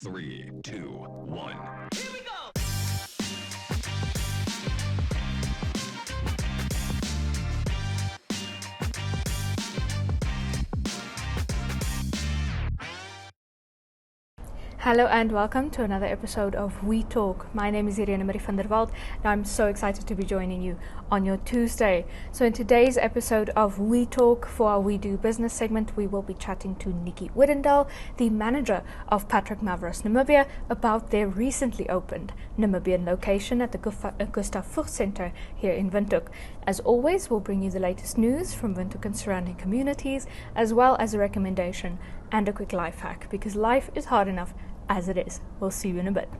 3, 2, 1. Here we go! Hello and welcome to another episode of We Talk. My name is Irene Marie van der Walt and I'm so excited to be joining you on your Tuesday. So in today's episode of We Talk, for our We Do Business segment, we will be chatting to Nicky Odendaal, the manager of Patrick Mavros Namibia, about their recently opened Namibian location at the Gustav Vogts Center here in Windhoek. As always, we'll bring you the latest news from Windhoek and surrounding communities, as well as a recommendation and a quick life hack, because life is hard enough as it is. We'll see you in a bit.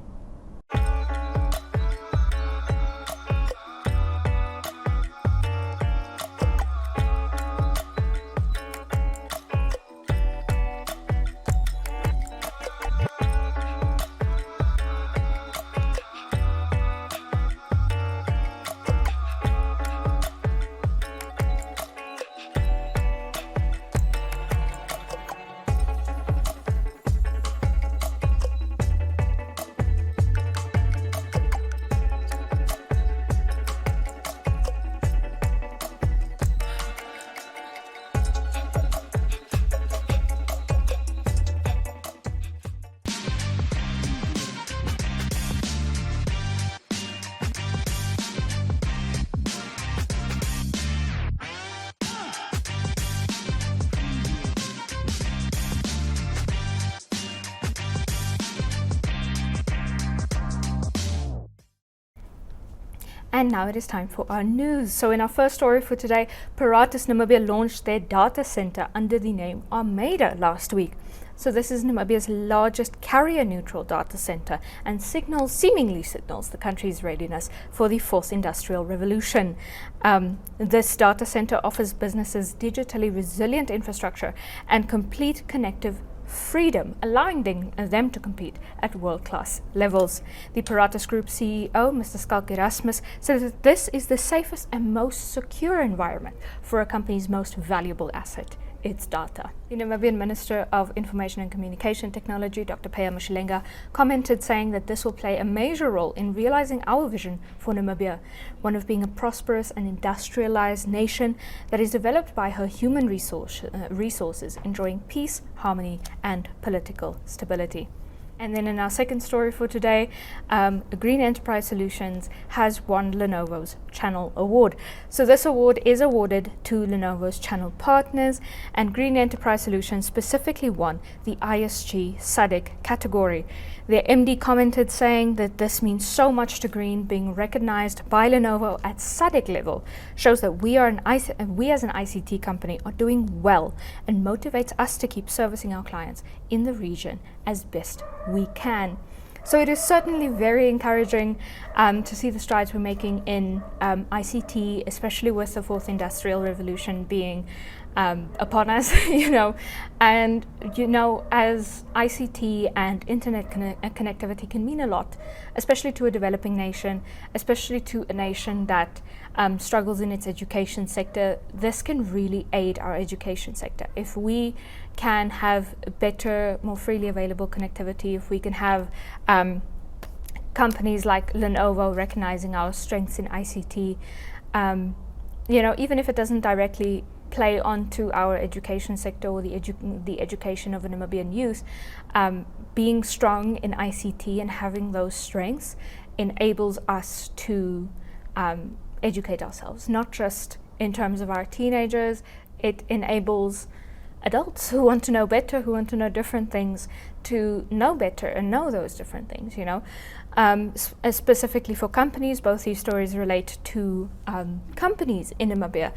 And now it is time for our news. So in our first story for today, Paratus Namibia launched their data center under the name Armada last week. So this is Namibia's largest carrier-neutral data center and seemingly signals the country's readiness for the fourth industrial revolution. This data center offers businesses digitally resilient infrastructure and complete connective freedom, allowing them to compete at world-class levels. The Paratus Group CEO, Mr. Skalk Erasmus, said that this is the safest and most secure environment for a company's most valuable asset, its data. The Namibian Minister of Information and Communication Technology, Dr. Paya Mashilenga, commented saying that this will play a major role in realizing our vision for Namibia, one of being a prosperous and industrialized nation that is developed by her human resources, enjoying peace, harmony, and political stability. And then in our second story for today, Green Enterprise Solutions has won Lenovo's Channel Award. So this award is awarded to Lenovo's channel partners, and Green Enterprise Solutions specifically won the ISG SADC category. Their MD commented saying that this means so much to Green. Being recognized by Lenovo at SADC level shows that we as an ICT company are doing well and motivates us to keep servicing our clients in the region as best we can. So it is certainly very encouraging to see the strides we're making in ICT, especially with the fourth industrial revolution being upon us, and as ICT and internet connectivity can mean a lot, especially to a developing nation, especially to a nation that struggles in its education sector. This can really aid our education sector. If we can have better, more freely available connectivity, if we can have companies like Lenovo recognizing our strengths in ICT, even if it doesn't directly play onto our education sector or the education of a Namibian youth, being strong in ICT and having those strengths enables us to educate ourselves, not just in terms of our teenagers. It enables adults who want to know better, who want to know different things, to know better and know those different things, specifically for companies. Both these stories relate to companies in Namibia.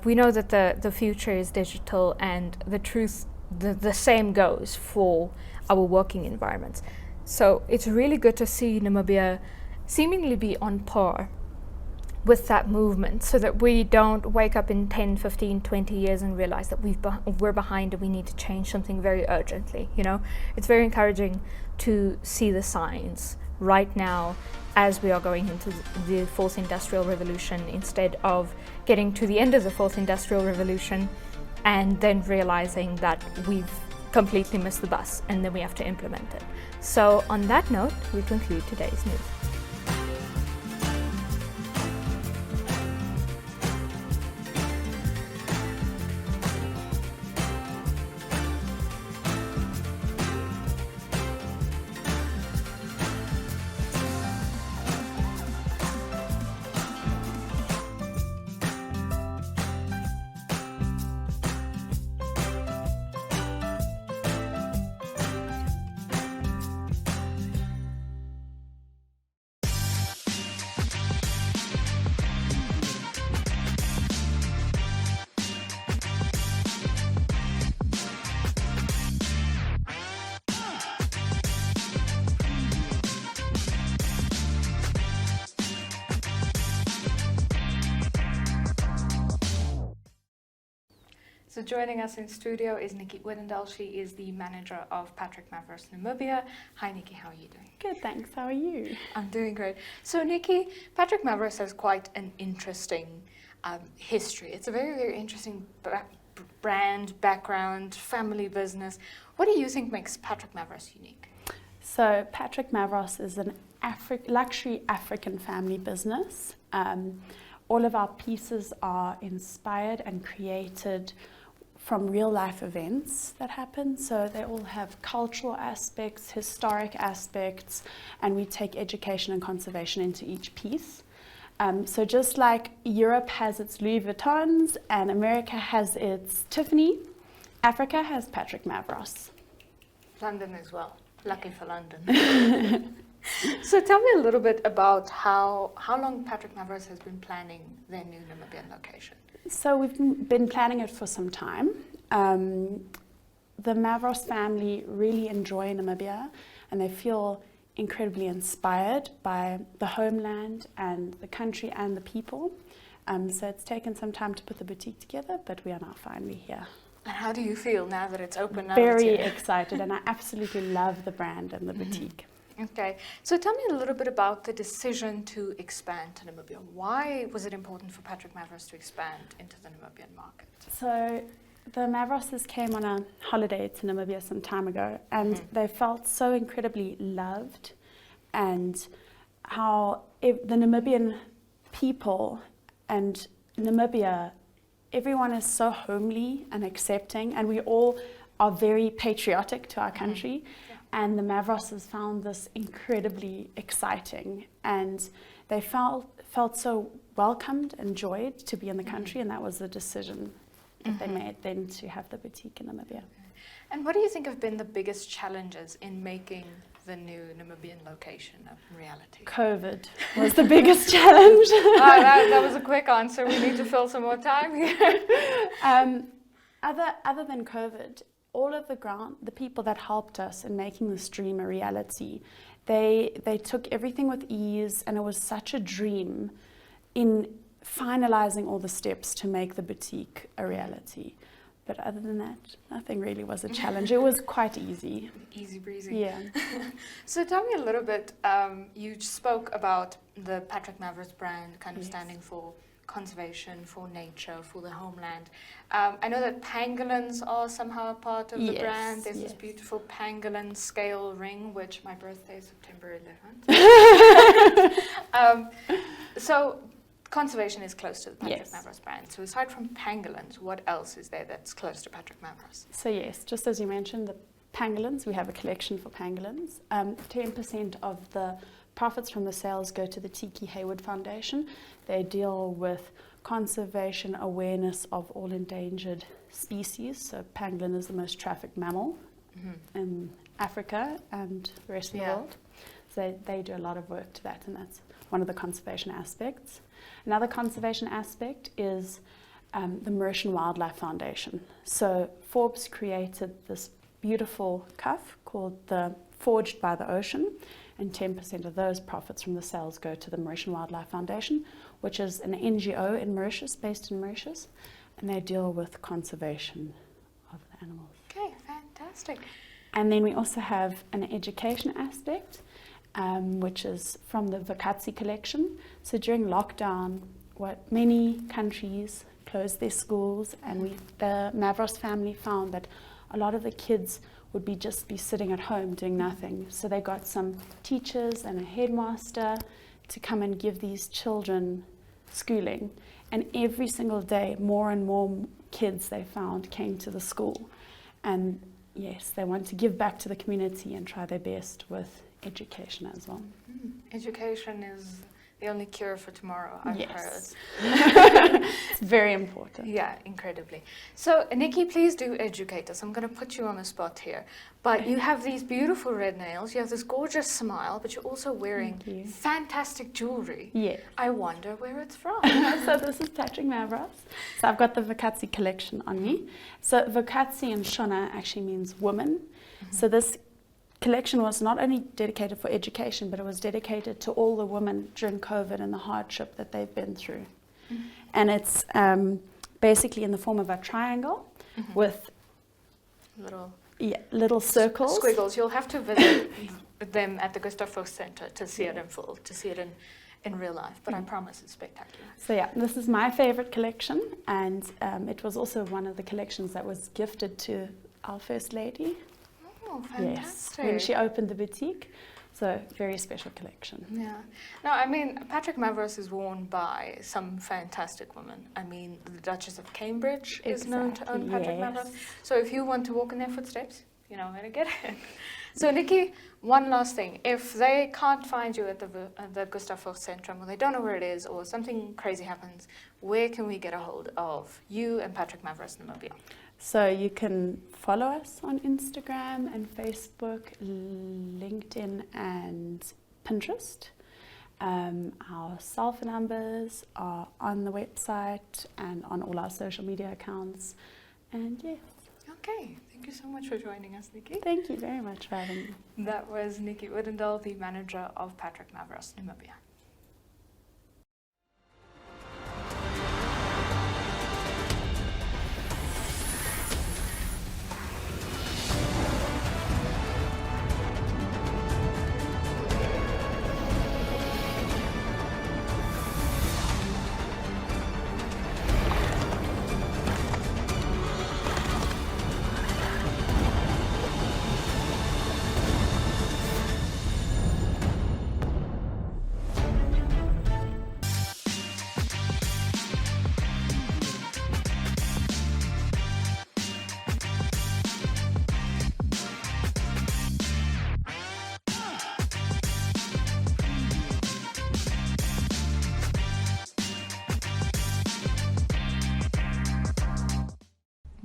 We know that the future is digital, and the same goes for our working environments. So it's really good to see Namibia seemingly be on par with that movement, so that we don't wake up in 10, 15, 20 years and realize that we're behind and we need to change something very urgently. It's very encouraging to see the signs right now as we are going into the fourth industrial revolution, instead of getting to the end of the fourth industrial revolution and then realizing that we've completely miss the bus, and then we have to implement it. So on that note, we conclude today's news. So joining us in studio is Nicky Odendaal. She is the manager of Patrick Mavros Namibia. Hi Nicky, how are you doing? Good, thanks. How are you? I'm doing great. So Nicky, Patrick Mavros has quite an interesting history. It's a very, very interesting brand, background, family business. What do you think makes Patrick Mavros unique? So Patrick Mavros is an luxury African family business. All of our pieces are inspired and created from real life events that happen. So they all have cultural aspects, historic aspects, and we take education and conservation into each piece. So just like Europe has its Louis Vuittons and America has its Tiffany, Africa has Patrick Mavros. London as well. Lucky for London. So tell me a little bit about how long Patrick Mavros has been planning their new Namibian location. So we've been planning it for some time. The Mavros family really enjoy Namibia, and they feel incredibly inspired by the homeland and the country and the people. So it's taken some time to put the boutique together, but we are now finally here. And how do you feel now that it's open? Very excited, and I absolutely love the brand and the boutique. Okay, so tell me a little bit about the decision to expand to Namibia. Why was it important for Patrick Mavros to expand into the Namibian market? So the Mavroses came on a holiday to Namibia some time ago, and they felt so incredibly loved, and how the Namibian people and Namibia, everyone is so homely and accepting, and we all are very patriotic to our country. And the Mavroses found this incredibly exciting, and they felt so welcomed and enjoyed to be in the country, and that was the decision that they made then to have the boutique in Namibia. And what do you think have been the biggest challenges in making the new Namibian location a reality? COVID was the biggest challenge. That was a quick answer. We need to fill some more time here. Other than COVID, all of the people that helped us in making this dream a reality, they took everything with ease, and it was such a dream in finalizing all the steps to make the boutique a reality. But other than that, nothing really was a challenge. It was quite easy. Easy breezy. Yeah. So tell me a little bit, you spoke about the Patrick Mavros brand kind of standing for conservation, for nature, for the homeland. I know that pangolins are somehow a part of the brand. There's this beautiful pangolin scale ring, which my birthday is September 11th. So conservation is close to the Patrick Mavros brand. So aside from pangolins, what else is there that's close to Patrick Mavros? So yes, just as you mentioned, the pangolins, we have a collection for pangolins. 10% of the profits from the sales go to the Tiki Hayward Foundation. They deal with conservation awareness of all endangered species. So pangolin is the most trafficked mammal in Africa and the rest of the world. So they do a lot of work to that, and that's one of the conservation aspects. Another conservation aspect is the Mauritian Wildlife Foundation. So Forbes created this beautiful cuff called the Forged by the Ocean, and 10% of those profits from the sales go to the Mauritian Wildlife Foundation, which is an NGO in Mauritius, based in Mauritius, and they deal with conservation of the animals. Okay, fantastic. And then we also have an education aspect, which is from the Vakatsi collection. So during lockdown, many countries closed their schools, and the Mavros family found that a lot of the kids would just be sitting at home doing nothing. So they got some teachers and a headmaster to come and give these children schooling. And every single day, more and more kids they found came to the school. And yes, they want to give back to the community and try their best with education as well. Education is the only cure for tomorrow, I've Yes. It's very important. Yeah, incredibly. So, Nicky, please do educate us. I'm going to put you on the spot here. But you have these beautiful red nails, you have this gorgeous smile, but you're also wearing Thank you. fantastic jewelry. Yes. I wonder where it's from. So this is Patrick Mavros. So I've got the Vakatsi collection on me. So Vakatsi in Shona actually means woman. So this collection was not only dedicated for education, but it was dedicated to all the women during COVID and the hardship that they've been through. And it's basically in the form of a triangle with little circles. Squiggles. You'll have to visit them at the Gustav Foss Center to see it in full, to see it in real life. But I promise it's spectacular. So yeah, this is my favorite collection, and it was also one of the collections that was gifted to our First Lady. Oh, fantastic. Yes, when she opened the boutique. So very special collection. Yeah. No, I mean, Patrick Mavros is worn by some fantastic women. I mean, the Duchess of Cambridge is known to own Patrick Mavros. So if you want to walk in their footsteps, you know where to get it. So Nicky, one last thing. If they can't find you at the Gustav Foss Centrum, or they don't know where it is, or something crazy happens, where can we get a hold of you and Patrick Mavros Namibia? So you can follow us on Instagram and Facebook, LinkedIn and Pinterest. Our cell phone numbers are on the website and on all our social media accounts. And yes. Okay, thank you so much for joining us, Nicky. Thank you very much for having me. That was Nicky Odendaal, the manager of Patrick Mavros Namibia.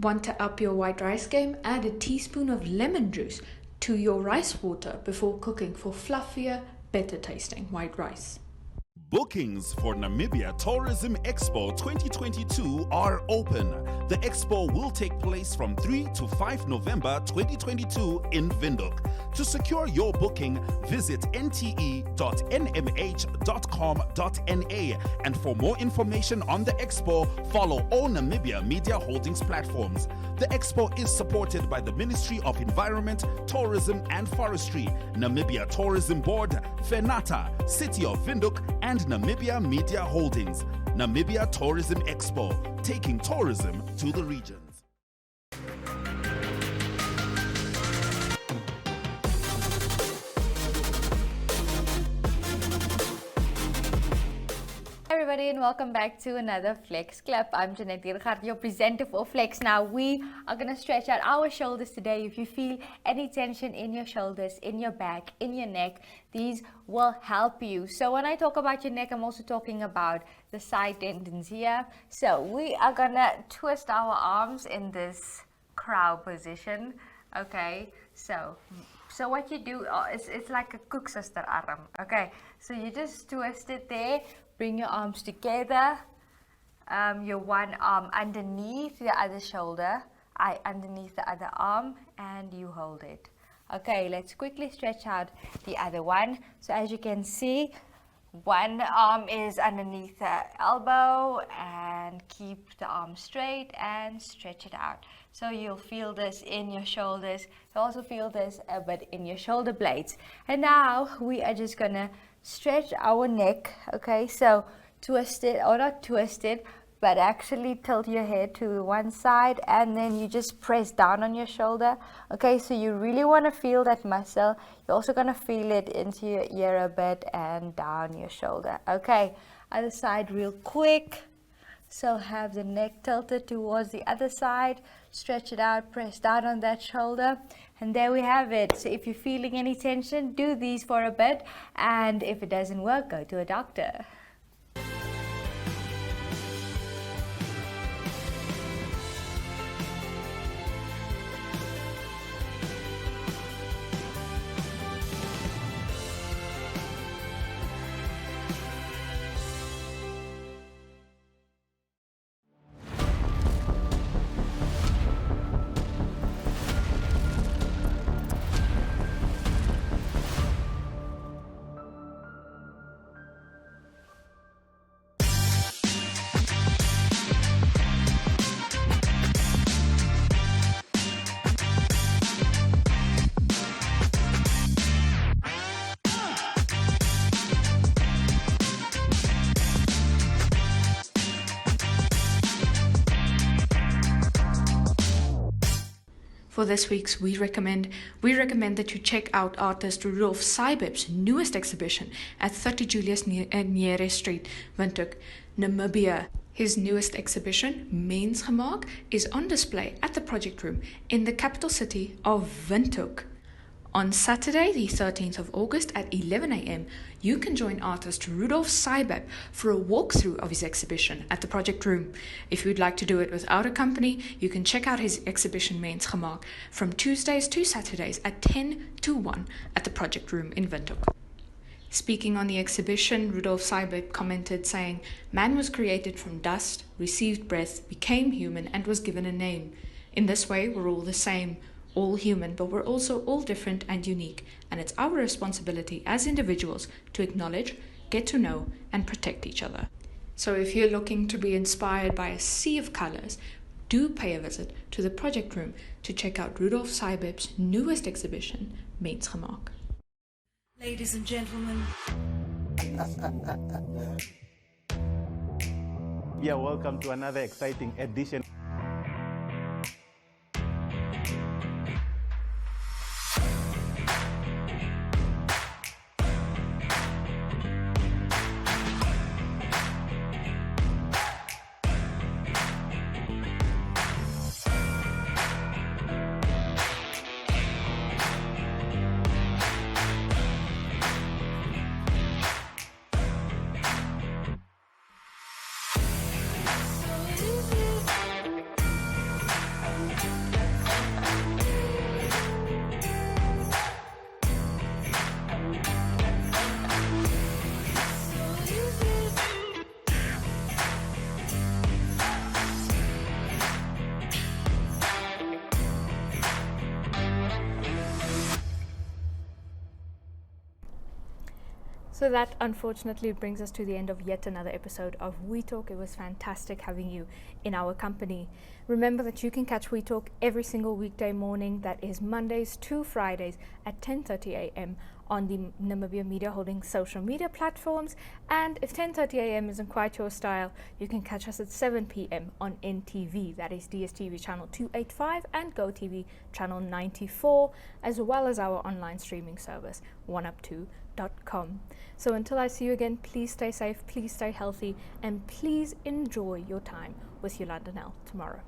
Want to up your white rice game? Add a teaspoon of lemon juice to your rice water before cooking for fluffier, better tasting white rice. Bookings for Namibia Tourism Expo 2022 are open. The expo will take place from 3 to 5 November 2022 in Windhoek. To secure your booking, visit nte.nmh.com.na. And for more information on the expo, follow all Namibia Media Holdings platforms. The expo is supported by the Ministry of Environment, Tourism and Forestry, Namibia Tourism Board, FENATA, City of Windhoek, and Namibia Media Holdings. Namibia Tourism Expo, taking tourism to the regions. Everybody, and welcome back to another Flex Club. I'm Jeanette Diergaard, your presenter for Flex. Now we are going to stretch out our shoulders today. If you feel any tension in your shoulders, in your back, in your neck, these will help you. So when I talk about your neck, I'm also talking about the side tendons here. So we are going to twist our arms in this crow position. Okay, so what you do is it's like a koeksister arm. Okay, so you just twist it there. Bring your arms together, your one arm underneath the other shoulder, underneath the other arm, and you hold it. Okay, let's quickly stretch out the other one. So as you can see, one arm is underneath the elbow, and keep the arm straight and stretch it out. So you'll feel this in your shoulders. You'll also feel this a bit in your shoulder blades. And now we are just gonna stretch our neck. Okay, so twist it, or not twist it, but actually tilt your head to one side, and then you just press down on your shoulder. Okay, so you really want to feel that muscle. You're also going to feel it into your ear a bit and down your shoulder. Okay, other side real quick. So have the neck tilted towards the other side, stretch it out, press down on that shoulder, and there we have it. So if you're feeling any tension, do these for a bit, and if it doesn't work, go to a doctor. For this week's we recommend that you check out artist Rudolf Seibeb's newest exhibition at 30 Julius Nyere Street, Windhoek, Namibia. His newest exhibition, Mensgemaak, is on display at the Project Room in the capital city of Windhoek. On Saturday, the 13th of August at 11 a.m., you can join artist Rudolf Seibeb for a walkthrough of his exhibition at the Project Room. If you'd like to do it without a company, you can check out his exhibition Mensgemaak from Tuesdays to Saturdays at 10 to 1 at the Project Room in Windhoek. Speaking on the exhibition, Rudolf Seibeb commented saying, "Man was created from dust, received breath, became human, and was given a name. In this way, we're all the same. All human, but we're also all different and unique, and it's our responsibility as individuals to acknowledge, get to know, and protect each other." So if you're looking to be inspired by a sea of colors, do pay a visit to the Project Room to check out Rudolf Seibeb's newest exhibition, Mensgemaak. Ladies and gentlemen. Yeah, welcome to another exciting edition. So that unfortunately brings us to the end of yet another episode of We Talk. It was fantastic having you in our company. Remember that you can catch We Talk every single weekday morning, that is Mondays to Fridays at 10:30 a.m. on the Namibia Media Holdings social media platforms. And if 10:30 a.m. isn't quite your style, you can catch us at 7 p.m. on NTV, that is DSTV channel 285 and GoTV channel 94, as well as our online streaming service, oneup2.com. So until I see you again, please stay safe, please stay healthy, and please enjoy your time with Yolanda Nell tomorrow.